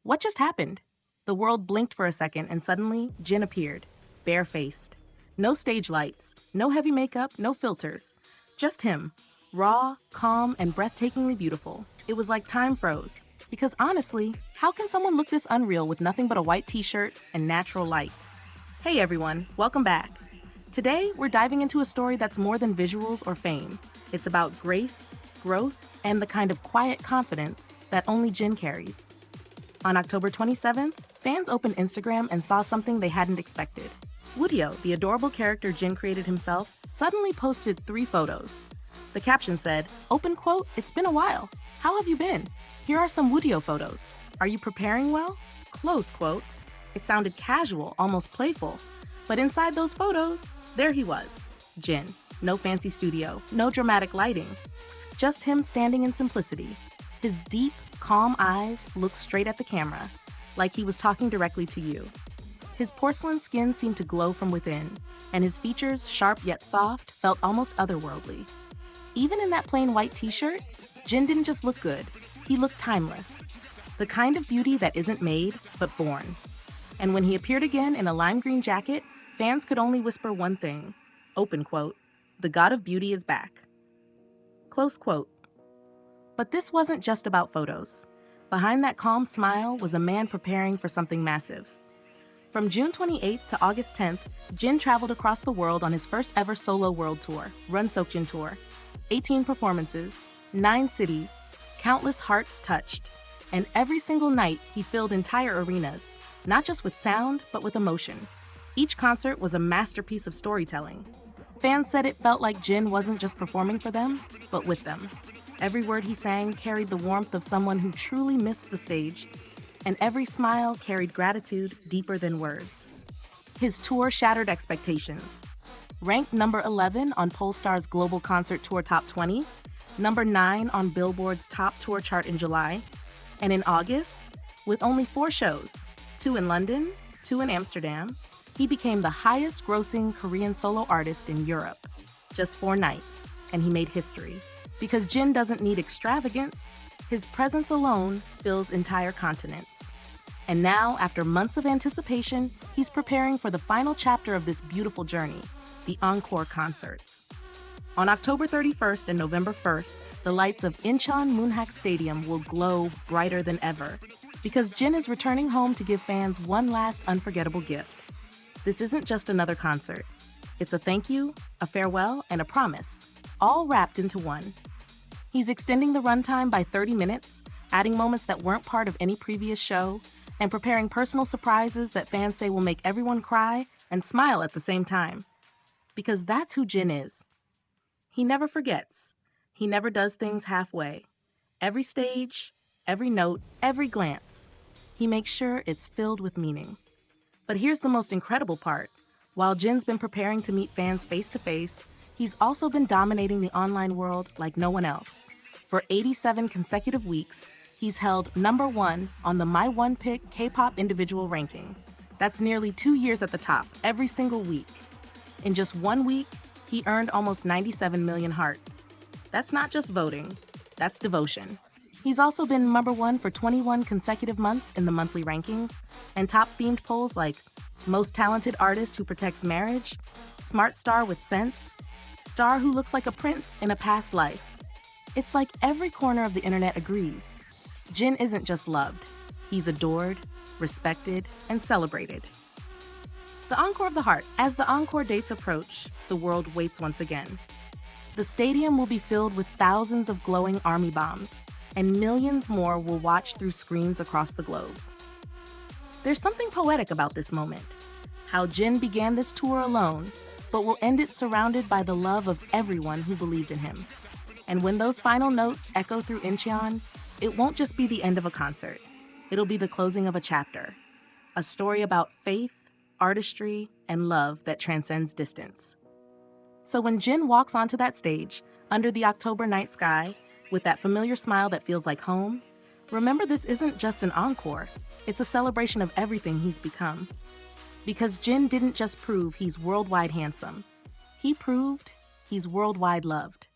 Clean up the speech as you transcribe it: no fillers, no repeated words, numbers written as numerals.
What just happened? The world blinked for a second and suddenly, Jin appeared, bare-faced. No stage lights, no heavy makeup, no filters. Just him, raw, calm, and breathtakingly beautiful. It was like time froze. Because honestly, how can someone look this unreal with nothing but a white t-shirt and natural light? Hey everyone, welcome back. Today, we're diving into a story that's more than visuals or fame. It's about grace, growth, and the kind of quiet confidence that only Jin carries. On October 27th, fans opened Instagram and saw something they hadn't expected. Woodyo, the adorable character Jin created himself, suddenly posted 3 photos. The caption said, open quote, "It's been a while. How have you been? Here are some Woodyo photos. Are you preparing well?" Close quote. It sounded casual, almost playful. But inside those photos, there he was, Jin. No fancy studio, no dramatic lighting. Just him standing in simplicity. His deep, calm eyes looked straight at the camera, like he was talking directly to you. His porcelain skin seemed to glow from within, and his features, sharp yet soft, felt almost otherworldly. Even in that plain white t-shirt, Jin didn't just look good, he looked timeless. The kind of beauty that isn't made, but born. And when he appeared again in a lime green jacket, fans could only whisper one thing, open quote, "The god of beauty is back." Close quote. But this wasn't just about photos. Behind that calm smile was a man preparing for something massive. From June 28th to August 10th, Jin traveled across the world on his first ever solo world tour, Run Seokjin Tour. 18 performances, 9 cities, countless hearts touched. And every single night, he filled entire arenas, not just with sound, but with emotion. Each concert was a masterpiece of storytelling. Fans said it felt like Jin wasn't just performing for them, but with them. Every word he sang carried the warmth of someone who truly missed the stage, and every smile carried gratitude deeper than words. His tour shattered expectations. Ranked number 11 on Polestar's Global Concert Tour Top 20, number 9 on Billboard's Top Tour chart in July, and in August, with only 4 shows, 2 in London, 2 in Amsterdam, he became the highest-grossing Korean solo artist in Europe. Just 4 nights, and he made history. Because Jin doesn't need extravagance, his presence alone fills entire continents. And now, after months of anticipation, he's preparing for the final chapter of this beautiful journey, the encore concerts. On October 31st and November 1st, the lights of Incheon Moonhak Stadium will glow brighter than ever, because Jin is returning home to give fans one last unforgettable gift. This isn't just another concert. It's a thank you, a farewell, and a promise, all wrapped into one. He's extending the runtime by 30 minutes, adding moments that weren't part of any previous show, and preparing personal surprises that fans say will make everyone cry and smile at the same time. Because that's who Jin is. He never forgets. He never does things halfway. Every stage, every note, every glance, he makes sure it's filled with meaning. But here's the most incredible part. While Jin's been preparing to meet fans face-to-face, he's also been dominating the online world like no one else. For 87 consecutive weeks, he's held number 1 on the My One Pick K-pop individual ranking. That's nearly 2 years at the top, every single week. In just 1 week, he earned almost 97 million hearts. That's not just voting, that's devotion. He's also been number 1 for 21 consecutive months in the monthly rankings, and top-themed polls like Most Talented Artist Who Protects Marriage, Smart Star with Sense, Star Who Looks Like a Prince in a Past Life. It's like every corner of the internet agrees. Jin isn't just loved, he's adored, respected, and celebrated. The Encore of the Heart. As the encore dates approach, the world waits once again. The stadium will be filled with thousands of glowing army bombs, and millions more will watch through screens across the globe. There's something poetic about this moment. How Jin began this tour alone, but will end it surrounded by the love of everyone who believed in him. And when those final notes echo through Incheon, it won't just be the end of a concert. It'll be the closing of a chapter. A story about faith, artistry, and love that transcends distance. So when Jin walks onto that stage, under the October night sky, with that familiar smile that feels like home, remember this isn't just an encore, it's a celebration of everything he's become. Because Jin didn't just prove he's worldwide handsome, he proved he's worldwide loved.